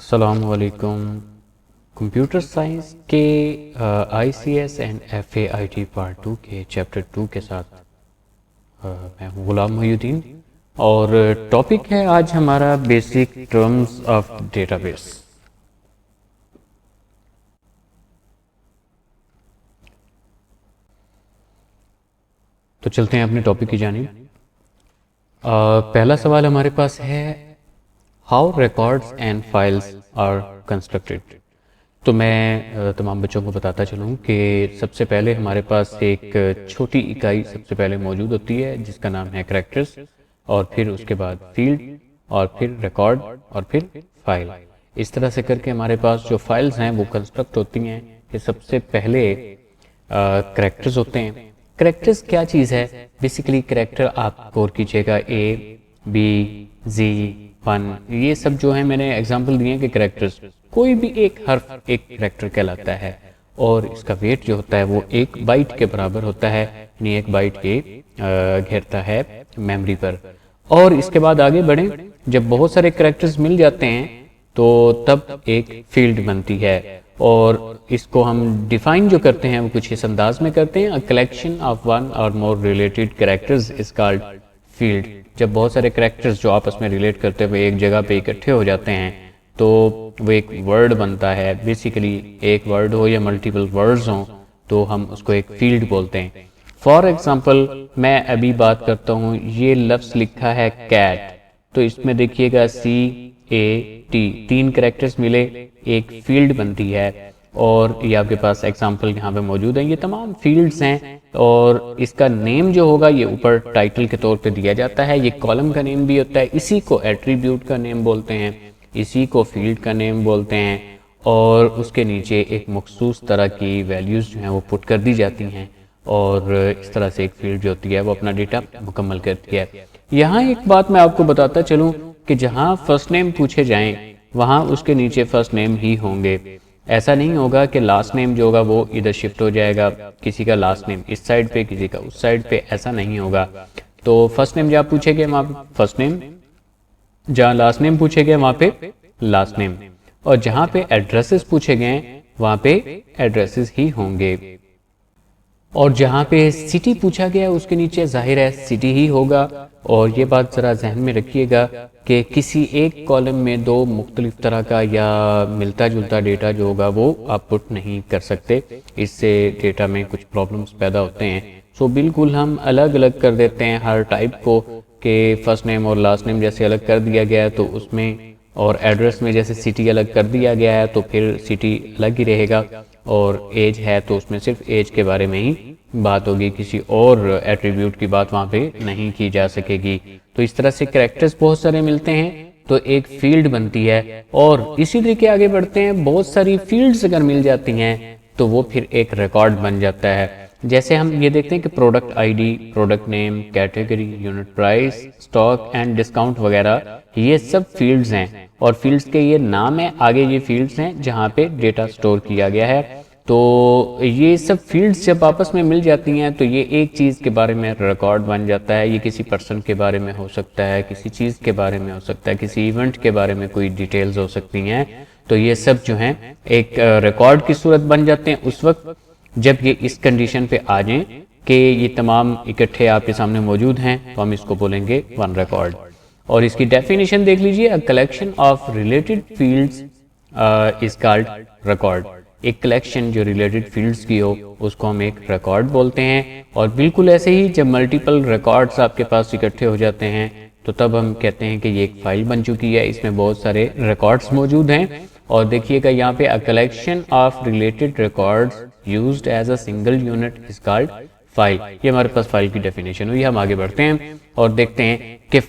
अस्सलामुअलैकुम। Computer science के ICS and FAIT part 2 के चैप्टर 2 के साथ मैं हूँ गुलाम मोहिउद्दीन और टॉपिक है आज हमारा बेसिक टर्म्स ऑफ डेटाबेस। तो चलते हैं अपने टॉपिक की जानिब। पहला सवाल हमारे पास है how records and files are constructed. तो मैं तमाम बच्चों को बताता चलूँ कि सबसे पहले हमारे पास एक छोटी इकाई सबसे पहले मौजूद होती है जिसका नाम है कैरेक्टर्स, और फिर उसके बाद फील्ड, और फिर रिकॉर्ड, और फिर फाइल। इस तरह से करके हमारे पास जो फाइल्स हैं वो कंस्ट्रक्ट होती हैं कि सबसे पहले कैरेक्टर्स होते हैं। कैरेक्टर्स क्या चीज़ है? बेसिकली कैरेक्टर आप गौर कीजिएगा, A, B, Z, 1, ये सब जो है मैंने एग्जांपल दिए हैं कि कैरेक्टर्स, कोई भी एक हर्फ एक कैरेक्टर कहलाता है और इसका वेट जो होता है वो 1 बाइट के बराबर होता है, यानी 1 बाइट के घेरता है मेमोरी पर। और इसके बाद आगे बढ़ें, जब बहुत सारे कैरेक्टर्स मिल जाते हैं तो तब एक फील्ड बनती है और इसको हम डिफाइन जो करते हैं वो कुछ इस अंदाज में करते हैं, अ कलेक्शन ऑफ वन और more related characters is called field. जब बहुत सारे कैरेक्टर्स जो आपस में रिलेट करते हुए एक जगह पे इकट्ठे हो जाते हैं तो वो एक वर्ड बनता है। बेसिकली एक वर्ड हो या मल्टीपल वर्ड्स हों तो हम उसको एक फील्ड बोलते हैं। फॉर एग्जाम्पल मैं अभी बात करता हूँ, ये लफ्ज़ लिखा है कैट, तो इसमें देखिएगा CAT, 3 कैरेक्टर्स मिले, एक फील्ड बनती है। और ये आपके पास एग्जाम्पल यहाँ पे मौजूद है, ये तमाम फील्ड्स हैं और इसका नेम जो होगा ये ऊपर टाइटल के तौर पे दिया जाता है। ये कॉलम का नेम भी होता है, इसी को एट्रीब्यूट का नेम बोलते हैं, इसी को फील्ड का नेम बोलते हैं। और उसके नीचे एक मखसूस तरह की वैल्यूज़ जो हैं वो पुट कर दी जाती हैं और इस तरह से एक फील्ड जो होती है वो अपना डेटा मुकम्मल करती है। यहाँ एक बात मैं आपको बताता चलूँ कि जहाँ फर्स्ट नेम पूछे जाएं वहाँ उसके नीचे फर्स्ट नेम ही होंगे। ऐसा नहीं होगा कि लास्ट नेम जो होगा वो इधर शिफ्ट हो जाएगा, किसी का लास्ट नेम इस साइड पे किसी का उस साइड पे, ऐसा नहीं होगा। तो फर्स्ट नेम जहाँ पूछे गए वहाँ पे फर्स्ट नेम, जहाँ लास्ट नेम पूछे गए वहाँ पे लास्ट नेम, और जहाँ पे एड्रेसेस पूछे गए वहाँ पे एड्रेसेस ही होंगे। और जहाँ पे सिटी पूछा गया उसके नीचे जाहिर है सिटी ही होगा। और ये बात ज़रा जहन में रखिएगा कि किसी एक कॉलम में 2 मुख्तलिफ तरह का या मिलता जुलता डेटा जो होगा वो आप पुट नहीं कर सकते, इससे डेटा में कुछ प्रॉब्लम्स पैदा होते हैं। सो बिल्कुल हम अलग अलग कर देते हैं हर टाइप को, कि फर्स्ट नेम और लास्ट नेम जैसे अलग कर दिया गया है तो उसमें, और एड्रेस में जैसे सिटी अलग कर दिया गया है तो फिर सिटी अलग ही रहेगा, और एज है तो उसमें सिर्फ एज के बारे में ही बात होगी, किसी और एट्रीब्यूट की बात वहाँ पे नहीं की जा सकेगी। तो इस तरह से कैरेक्टर्स बहुत सारे मिलते हैं तो एक फील्ड बनती है। और इसी तरीके आगे बढ़ते हैं, बहुत सारी फील्ड्स अगर मिल जाती हैं तो वो फिर एक रिकॉर्ड बन जाता है। जैसे हम ये देखते हैं कि product ID, product name, category, unit price, stock and discount वगैरह, ये सब फील्ड्स हैं और फील्ड्स के ये नाम है, आगे ये फील्ड्स हैं जहाँ पे डेटा स्टोर किया गया है। तो ये सब फील्ड्स जब आपस में मिल जाती हैं तो ये एक चीज़ के बारे में रिकॉर्ड बन जाता है। ये किसी पर्सन के बारे में हो सकता है, किसी चीज़ के बारे में हो सकता है, किसी इवेंट के बारे में कोई डिटेल्स हो सकती हैं। तो ये सब जो हैं एक रिकॉर्ड की सूरत बन जाते हैं उस वक्त जब ये इस कंडीशन पे आ जाएं कि ये तमाम इकट्ठे आपके सामने मौजूद हैं, तो हम इसको बोलेंगे वन रिकॉर्ड। और इसकी डेफिनेशन देख लीजिए, अ collection of related fields is called record. एक कलेक्शन जो रिलेटेड फील्ड्स की हो उसको हम एक रिकॉर्ड बोलते हैं। और बिल्कुल ऐसे ही जब मल्टीपल रिकॉर्ड्स आपके पास इकट्ठे हो जाते हैं तो तब हम कहते हैं कि ये एक फाइल बन चुकी है, इसमें बहुत सारे रिकॉर्ड्स मौजूद हैं। और देखिएगा यहाँ पे, a collection of related records used as a single unit is called file. ये हमारे पास फाइल की डेफिनेशन हुई। हम आगे बढ़ते हैं और देखते हैं कि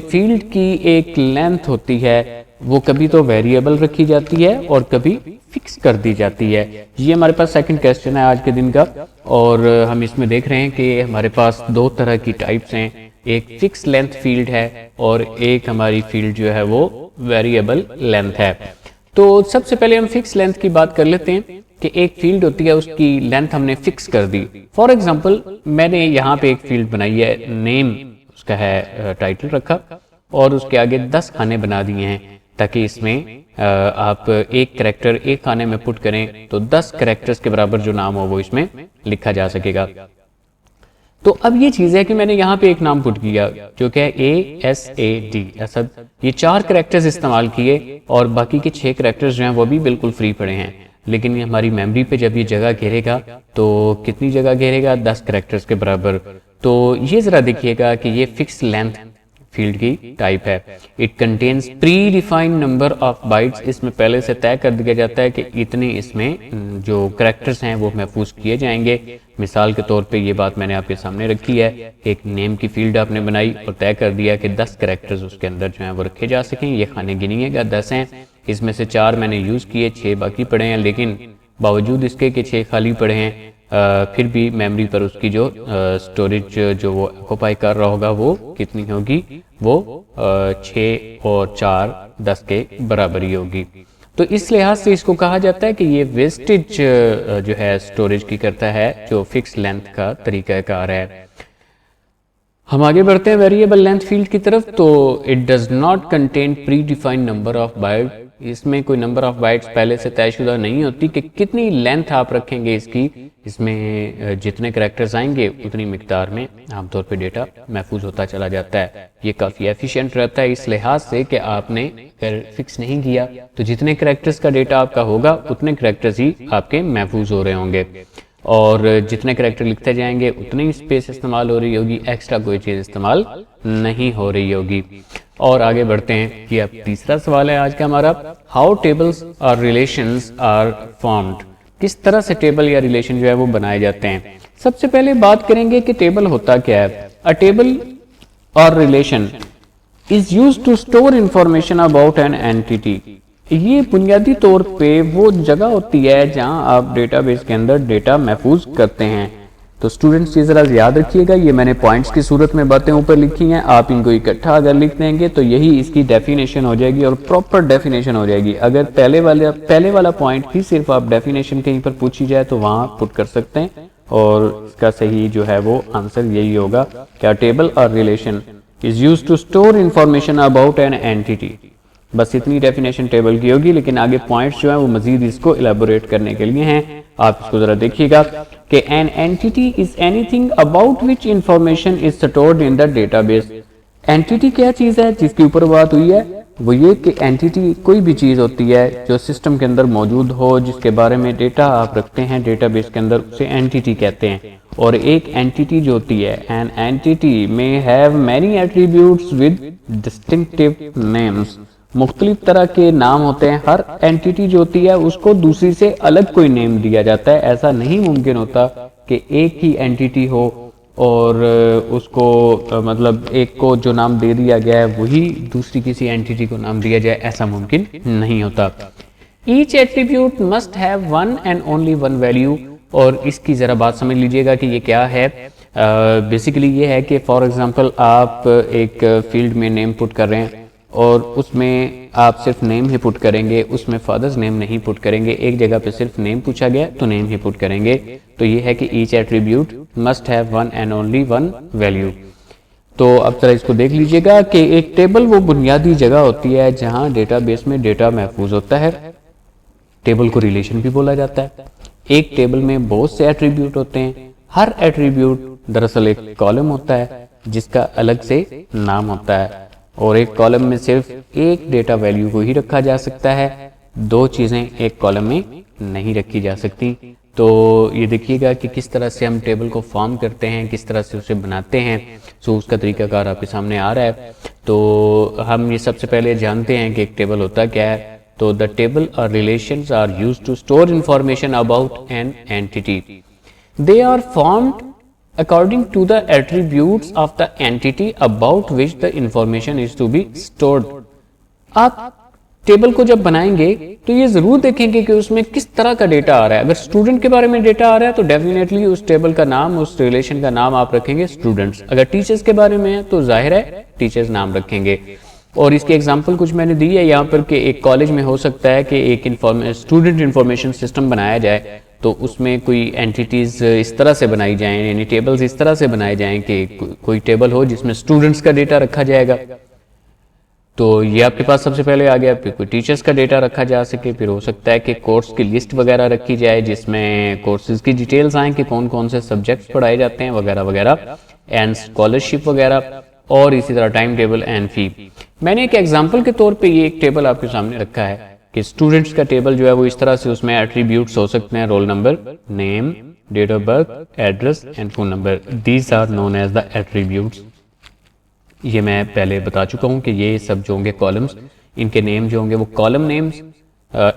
फील्ड की एक लेंथ होती है, वो कभी तो वेरिएबल रखी जाती है और कभी फिक्स कर दी जाती है। ये हमारे पास सेकंड क्वेश्चन है आज के दिन का, और हम इसमें देख रहे हैं कि हमारे पास 2 तरह की टाइप्स हैं, एक फिक्स लेंथ फील्ड है और एक हमारी फील्ड जो है वो वेरिएबल लेंथ है। तो सबसे पहले हम फिक्स लेंथ की बात कर लेते हैं कि एक फील्ड होती है उसकी लेंथ हमने फिक्स कर दी। फॉर एग्जाम्पल मैंने यहाँ पे एक फील्ड बनाई है, नेम उसका है टाइटल रखा, और उसके आगे 10 खाने बना दिए हैं ताकि इसमें आप एक कैरेक्टर एक खाने में पुट करें तो 10 कैरेक्टर्स के बराबर जो नाम हो वो इसमें लिखा जा सकेगा। तो अब ये चीज़ है कि मैंने यहाँ पे एक नाम पुट किया जो कि है ASAD, ऐसा ये 4 कैरेक्टर्स इस्तेमाल किए और बाकी के 6 कैरेक्टर्स जो हैं वो भी बिल्कुल फ्री पड़े हैं। लेकिन ये हमारी मेमोरी पे जब ये जगह घेरेगा तो कितनी जगह घेरेगा, 10 कैरेक्टर्स के बराबर। तो ये ज़रा देखिएगा कि ये फिक्स लेंथ फील्ड की टाइप है। It contains pre defined number of bytes, इसमें पहले से तय कर दिया जाता है कि इतने इसमें जो कैरेक्टर्स हैं वो महफूज किए जाएंगे। मिसाल के तौर पे ये बात मैंने आपके सामने रखी है, एक नेम की फील्ड आपने बनाई और तय कर दिया कि 10 कैरेक्टर्स उसके अंदर जो हैं वो रखे जा सकें। ये खाने गिनिएगा 10 हैं, इसमें से 4 मैंने यूज़ किए, 6 बाकी पड़े हैं, लेकिन बावजूद इसके कि 6 खाली पड़े हैं फिर भी मेमोरी पर उसकी जो स्टोरेज जो वो ऑक्यूपाई कर रहा होगा वो कितनी होगी, वो 6 और 4 10 के बराबर ही होगी। तो इस लिहाज से इसको कहा जाता है कि ये वेस्टेज जो है स्टोरेज की करता है, जो फिक्स लेंथ का तरीकाकार है। हम आगे बढ़ते हैं वेरिएबल लेंथ फील्ड की तरफ। तो it does not contain pre defined number of bite, इसमें कोई नंबर ऑफ बाइट्स पहले से तयशुदा नहीं होती कि कितनी लेंथ आप रखेंगे इसकी। इसमें जितने कैरेक्टर्स आएंगे उतनी मिकदार में आमतौर पे डेटा महफूज होता चला जाता है। ये काफ़ी एफिशिएंट रहता है इस लिहाज से कि आपने अगर फिक्स नहीं किया तो जितने कैरेक्टर्स का डेटा आपका होगा उतने कैरेक्टर्स ही आपके महफूज हो रहे होंगे और जितने कैरेक्टर लिखते जाएंगे उतनी ही स्पेस इस्तेमाल हो रही होगी, एक्स्ट्रा कोई चीज़ इस्तेमाल नहीं हो रही होगी। और आगे बढ़ते हैं कि अब तीसरा सवाल है आज का हमारा, हाउ टेबल्स और रिलेशंस आर फॉर्म्ड, किस तरह से टेबल या रिलेशन जो है वो बनाए जाते हैं। सबसे पहले बात करेंगे कि टेबल होता क्या है। A table or relation is used to store information about an entity. ये बुनियादी तौर पे वो जगह होती है जहां आप डेटाबेस के अंदर डेटा महफूज करते हैं। तो स्टूडेंट्स ये जरा याद रखिएगा, ये मैंने पॉइंट्स की सूरत में बातें ऊपर लिखी हैं, आप इनको इकट्ठा अगर लिख देंगे तो यही इसकी डेफिनेशन हो जाएगी और प्रॉपर डेफिनेशन हो जाएगी। अगर पहले वाला पॉइंट ही सिर्फ आप डेफिनेशन कहीं पर पूछी जाए तो वहां पुट कर सकते हैं और इसका सही जो है वो आंसर यही होगा क्या table or relation is used to store information about an entity. बस इतनी डेफिनेशन टेबल की होगी, लेकिन आगे पॉइंट्स जो है वो मजीद इसको इलेबोरेट करने के लिए हैं। आप इसको जरा देखिएगा कि an entity is anything about which information is stored in the database. Entity क्या चीज है जिसके ऊपर बात हुई है, वो ये कि एंटिटी कोई भी चीज होती है जो सिस्टम के अंदर मौजूद हो, जिसके बारे में डेटा आप रखते हैं डेटाबेस के अंदर, उसे एंटिटी कहते हैं। और एक एंटिटी जो होती है, एन एंटिटी में have many attributes with distinctive names, मुख्तलिफ तरह के नाम होते हैं। हर एंटिटी जो होती है उसको दूसरी से अलग कोई नेम दिया जाता है। ऐसा नहीं मुमकिन होता कि एक ही एंटिटी हो और उसको मतलब एक को जो नाम दे दिया गया है वही दूसरी किसी एंटिटी को नाम दिया जाए, ऐसा मुमकिन नहीं होता। Each attribute must have one and only one value. और इसकी ज़रा बात समझ लीजिएगा कि ये क्या है। बेसिकली ये है कि फॉर एग्जांपल आप एक फील्ड में नेम पुट कर रहे हैं और उसमें आप सिर्फ नेम ही पुट करेंगे, उसमें फादर्स नेम नहीं पुट करेंगे। एक जगह पे सिर्फ नेम पूछा गया तो नेम ही पुट करेंगे। तो ये है कि each attribute must have one and only one value. तो अब जरा इसको देख लीजिएगा कि एक टेबल वो बुनियादी जगह होती है जहां डेटाबेस में डेटा महफूज होता है। टेबल को रिलेशन भी बोला जाता है। एक टेबल में बहुत से एट्रीब्यूट होते हैं। हर एट्रीब्यूट दरअसल एक कॉलम होता है जिसका अलग से नाम होता है और एक कॉलम में सिर्फ एक डेटा वैल्यू को ही रखा जा सकता है, दो चीज़ें एक कॉलम में नहीं रखी जा सकती। तो ये देखिएगा कि किस तरह से हम टेबल को फॉर्म करते हैं, किस तरह से उसे बनाते हैं। सो उसका तरीकाकार आपके सामने आ रहा है। तो हम ये सबसे पहले जानते हैं कि एक टेबल होता क्या है। तो the table or relations are used to store information about an entity. They are formed according to the attributes of the entity about which the information is to be stored। आप table को जब बनाएंगे तो ये जरूर देखेंगे कि उसमें किस तरह का डेटा आ रहा है। अगर स्टूडेंट के बारे में डेटा आ रहा है तो डेफिनेटली उस टेबल का नाम, उस रिलेशन का नाम आप रखेंगे स्टूडेंट्स। अगर टीचर्स के बारे में है तो जाहिर है टीचर्स नाम रखेंगे। और इसके एग्जाम्पल कुछ मैंने दी है यहाँ पर कि एक कॉलेज में हो सकता है कि एक स्टूडेंट इंफॉर्मेशन सिस्टम बनाया जाए तो उसमें कोई एंटिटीज इस तरह से बनाई जाएं, यानी टेबल्स इस तरह से बनाए जाएं कि कोई टेबल हो जिसमें स्टूडेंट्स का डेटा रखा जाएगा। तो ये आपके पास सबसे पहले आ गया। फिर कोई टीचर्स का डेटा रखा जा सके, फिर हो सकता है कि कोर्स की लिस्ट वगैरह रखी जाए जिसमें कोर्सेज की डिटेल्स आए कि कौन कौन से सब्जेक्ट्स पढ़ाए जाते हैं वगैरह वगैरह, एंड स्कॉलरशिप वगैरह, और इसी तरह टाइम टेबल एंड फी। मैंने एक एग्जाम्पल के तौर पे ये एक टेबल आपके सामने रखा है कि स्टूडेंट्स का टेबल जो है वो इस तरह से, उसमें एट्रीब्यूट्स हो सकते हैं role number, name, date of birth, address and phone number. These are known as the attributes. ये मैं पहले बता चुका हूँ कि ये सब जो होंगे कॉलम्स, इनके नेम जो होंगे वो कॉलम नेम्स,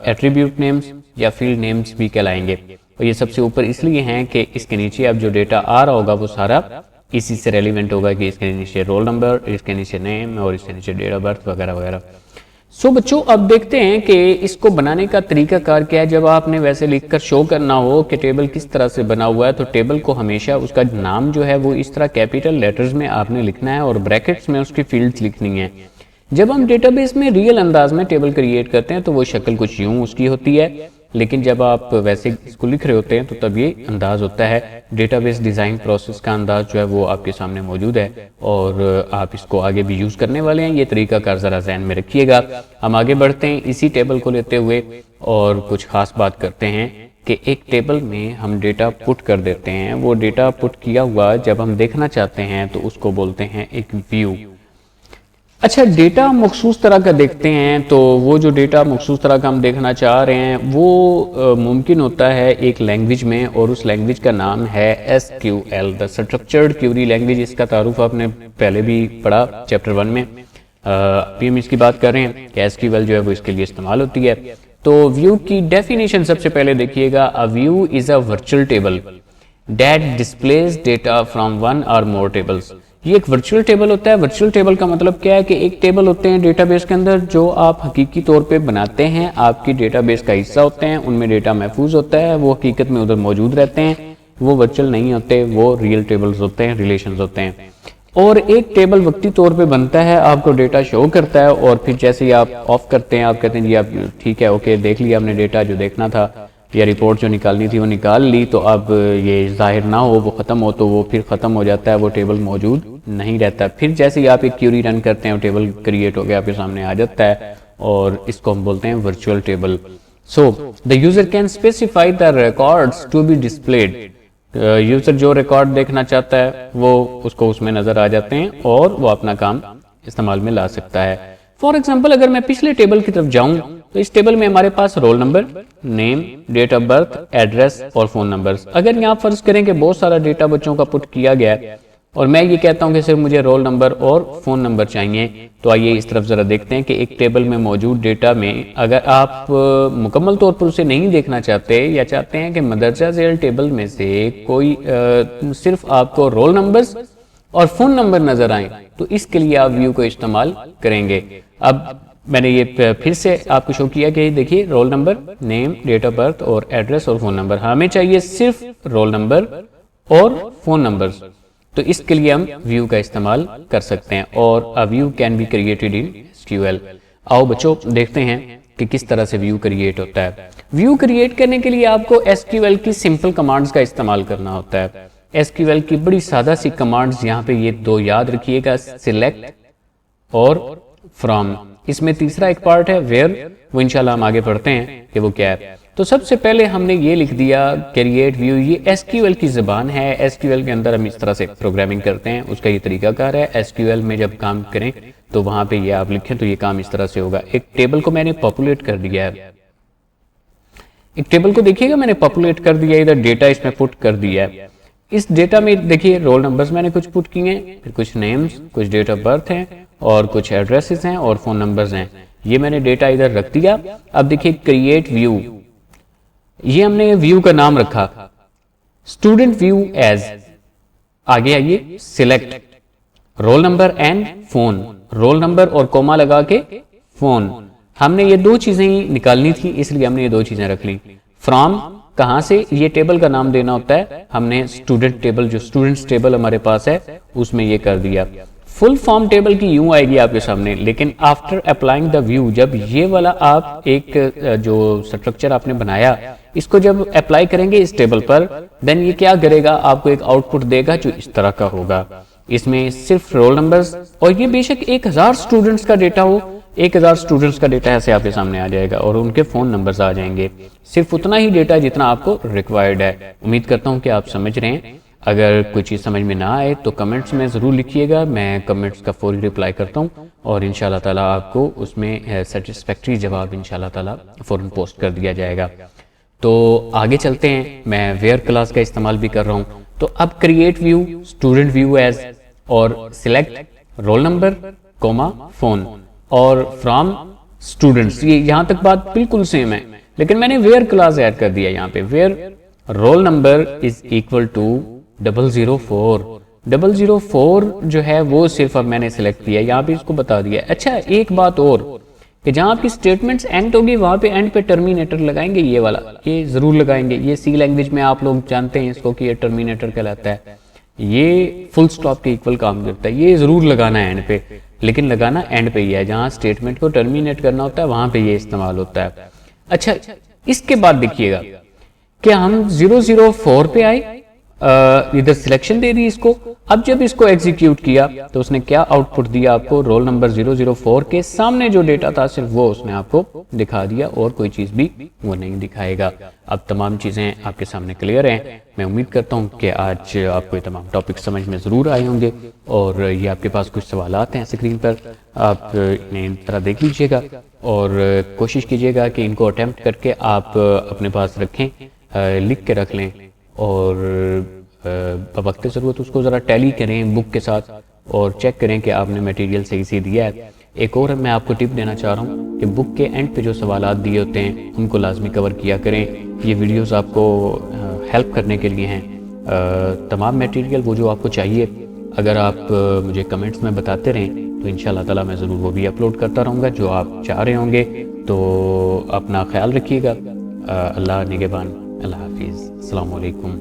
एट्रीब्यूट नेम्स या फील्ड नेम्स भी कहलाएंगे। और ये सबसे ऊपर इसलिए हैं कि इसके नीचे अब जो डेटा आ रहा होगा वो सारा इसी से रेलिवेंट होगा कि इसके नीचे रोल नंबर, इसके नीचे नेम और इसके नीचे डेट ऑफ बर्थ वगैरह वगैरह। सो बच्चों, अब देखते हैं कि इसको बनाने का तरीकाकार क्या है। जब आपने वैसे लिखकर शो करना हो कि टेबल किस तरह से बना हुआ है, तो टेबल को हमेशा उसका नाम जो है वो इस तरह कैपिटल लेटर्स में आपने लिखना है और ब्रैकेट्स में उसकी फील्ड्स लिखनी है। जब हम डेटाबेस में रियल अंदाज में टेबल क्रिएट करते हैं तो वो शक्ल कुछ यूं उसकी होती है, लेकिन जब आप वैसे इसको लिख रहे होते हैं तो तब ये अंदाज होता है। डेटाबेस डिज़ाइन प्रोसेस का अंदाज जो है वो आपके सामने मौजूद है और आप इसको आगे भी यूज़ करने वाले हैं। ये तरीकाकार ज़रा ज़हन में रखिएगा। हम आगे बढ़ते हैं इसी टेबल को लेते हुए और कुछ खास बात करते हैं कि एक टेबल में हम डेटा पुट कर देते हैं। वो डेटा पुट किया हुआ जब हम देखना चाहते हैं तो उसको बोलते हैं एक व्यू। अच्छा, डेटा मखसूस तरह का देखते हैं तो वो जो डेटा मखसूस तरह का हम देखना चाह रहे हैं वो मुमकिन होता है एक लैंग्वेज में, और उस लैंग्वेज का नाम है SQL, the structured query language. इसका तारुफ आपने पहले भी पढ़ा चैप्टर 1 में। अभी हम इसकी बात कर रहे हैं कि SQL जो है वो इसके लिए इस्तेमाल होती है। तो व्यू की डेफिनेशन सबसे पहले देखिएगा। A view is a virtual table that displays data from one और मोर टेबल्स। ये एक वर्चुअल टेबल होता है। वर्चुअल टेबल का मतलब क्या है कि एक टेबल होते हैं डेटाबेस के अंदर जो आप हकीकी तौर पे बनाते हैं, आपकी डेटाबेस का हिस्सा होते हैं, उनमें डेटा महफूज होता है, वो हकीकत में उधर मौजूद रहते हैं। वो वर्चुअल नहीं होते, वो रियल टेबल्स होते हैं, रिलेशंस होते हैं। और एक टेबल वक्ती तौर पे बनता है, आपको डेटा शो करता है और फिर जैसे ही आप ऑफ करते हैं, आप कहते हैं जी आप ठीक है, ओके, देख लिया हमने डेटा जो देखना था या रिपोर्ट जो निकालनी थी वो निकाल ली, तो अब ये जाहिर ना हो, वो ख़त्म हो, तो वो फिर ख़त्म हो जाता है, वो टेबल मौजूद नहीं रहता। फिर जैसे ही आप एक क्यूरी रन करते हैं वो टेबल क्रिएट हो गया आपके सामने आ जाता है और इसको हम बोलते हैं virtual table. So the user can specify the records to be displayed. User जो रिकॉर्ड देखना चाहता है वो उसको उसमें नजर आ जाते हैं और वो अपना काम इस्तेमाल में ला सकता है। फॉर एग्जाम्पल, अगर मैं पिछले टेबल की तरफ जाऊं तो इस टेबल में हमारे पास roll number, name, date of birth, address और फोन नंबर्स। अगर यहाँ फर्ज करें कि बहुत सारा डेटा बच्चों का पुट किया गया है और मैं ये कहता हूँ कि सिर्फ मुझे रोल नंबर और फोन नंबर चाहिए, तो आइए इस तरफ जरा देखते हैं कि एक टेबल में मौजूद डेटा में अगर आप मुकम्मल तौर पर उसे नहीं देखना चाहते या चाहते हैं कि मदरजा झेल टेबल में से कोई सिर्फ आपको रोल नंबर्स और फोन नंबर नजर आए, तो इसके लिए आप व्यू को इस्तेमाल करेंगे। अब मैंने ये फिर से आपको शो किया कि देखिए role number, name, date of birth और एड्रेस और फोन नंबर। हमें चाहिए सिर्फ रोल नंबर और फोन नंबर्स, तो इसके लिए हम व्यू का इस्तेमाल कर सकते हैं और a view can be created in SQL। आओ बच्चों देखते हैं कि किस तरह से व्यू क्रिएट होता है। व्यू क्रिएट करने के लिए आपको SQL की सिंपल कमांड्स का इस्तेमाल करना होता है। SQL की बड़ी सादा सी कमांड्स यहाँ पे ये दो याद रखिएगा, सिलेक्ट और फ्रॉम। इसमें तीसरा एक पार्ट है वेयर, वो इंशाल्लाह हम आगे पढ़ते हैं कि वो क्या है। तो सबसे पहले हमने ये लिख दिया क्रिएट व्यू। ये SQL की ज़बान है। SQL के अंदर हम इस तरह से प्रोग्रामिंग करते हैं, उसका ये तरीकाकार है। SQL में जब काम करें तो वहां पे ये आप लिखें तो ये काम इस तरह से होगा। एक टेबल को मैंने पॉपुलेट कर दिया है, एक टेबल को देखिएगा मैंने पॉपुलेट कर दिया, इधर डेटा इसमें पुट कर दिया है। इस डेटा में देखिए रोल नंबर्स मैंने कुछ पुट किए हैं, फिर कुछ नेम्स, कुछ डेट ऑफ बर्थ हैं और कुछ एड्रेसेस हैं और फोन नंबर्स हैं। ये मैंने डेटा इधर रख दिया। अब देखिए क्रिएट व्यू, ये हमने व्यू का नाम रखा स्टूडेंट व्यू एज। आगे आइए select role number and phone, role number और कोमा लगा के फोन। हमने ये दो चीजें ही निकालनी थी इसलिए हमने ये दो चीजें रख ली। फ्रॉम कहां से, ये टेबल का नाम देना होता है, हमने स्टूडेंट टेबल जो स्टूडेंट्स टेबल हमारे पास है उसमें ये कर दिया। फुल फॉर्म टेबल की यूं आएगी आपके सामने, लेकिन आफ्टर अप्लाइंग द व्यू, जब ये वाला आप एक जो स्ट्रक्चर आपने बनाया इसको जब अप्लाई करेंगे इस टेबल पर, देन ये क्या करेगा, आपको एक आउटपुट देगा जो इस तरह का होगा। इसमें सिर्फ रोल नंबर्स, और ये बेशक 1000 स्टूडेंट्स का डेटा हो, 1000 स्टूडेंट्स का डेटा ऐसे आपके सामने आ जाएगा और उनके फ़ोन नंबर्स आ जाएंगे। सिर्फ उतना ही डेटा जितना आपको रिक्वायर्ड है। उम्मीद करता हूँ कि आप समझ रहे हैं। अगर कोई चीज़ समझ में ना आए तो कमेंट्स में ज़रूर लिखिएगा, मैं कमेंट्स का फौरी रिप्लाई करता हूँ और इंशाल्लाह ताला आपको उसमें सेटिस्फैक्ट्री जवाब इंशाल्लाह ताला फ़ौरन पोस्ट कर दिया जाएगा। तो आगे चलते हैं। मैं वेयर क्लास का इस्तेमाल भी कर रहा हूँ। तो अब create view, student view as, और select role number comma phone और फ्रॉम स्टूडेंट्स। ये यहाँ तक बात बिल्कुल सेम है, लेकिन मैंने वेयर क्लास ऐड कर दिया यहाँ पे। Where role number is equal to 004। 004 जो है वो सिर्फ अब मैंने सिलेक्ट किया, यहाँ पे इसको बता दिया। अच्छा, एक बात और कि जहाँ आपकी स्टेटमेंट्स एंड होगी वहाँ पे एंड पे टर्मिनेटर लगाएंगे, ये वाला, ये ज़रूर लगाएंगे। ये सी लैंग्वेज में आप लोग जानते हैं इसको कि ये टर्मिनेटर कहलाता है। ये फुल स्टॉप के इक्वल काम करता है। ये ज़रूर लगाना है एंड पे, लेकिन लगाना एंड पे ही है। जहाँ स्टेटमेंट को टर्मिनेट करना होता है वहाँ पे ये इस्तेमाल होता है। अच्छा, इसके बाद देखिएगा कि हम 004 पे आए, इधर सिलेक्शन दे दी इसको। अब जब इसको एग्जीक्यूट किया तो उसने क्या आउटपुट दिया आपको, रोल नंबर 004 के सामने जो डेटा था सिर्फ वो उसने आपको दिखा दिया और कोई चीज भी वो नहीं दिखाएगा। अब तमाम चीजें आपके सामने क्लियर हैं। मैं उम्मीद करता हूं कि आज आपको ये तमाम टॉपिक समझ में जरूर आए होंगे और ये आपके पास कुछ सवालात हैं स्क्रीन पर, आप इन्हें इन तरह देख लीजिएगा और कोशिश कीजिएगा कि इनको अटेम्प्ट करके आप अपने पास रखें, लिख के रख लें और वक्त ज़रूरत उसको ज़रा टैली करें बुक के साथ और चेक करें कि आपने मटेरियल सही से दिया है। एक और मैं आपको टिप देना चाह रहा हूँ कि बुक के एंड पे जो सवालात दिए होते हैं उनको लाजमी कवर किया करें। ये वीडियोस आपको हेल्प करने के लिए हैं। तमाम मटेरियल वो जो आपको चाहिए अगर आप मुझे कमेंट्स में बताते रहें तो इंशाल्लाह ताला मैं ज़रूर वो भी अपलोड करता रहूँगा जो आप चाह रहे होंगे। तो अपना ख्याल रखिएगा। अल्लाह निगहबान। अल्लाह हाफिज़। अस्सलामु अलैकुम।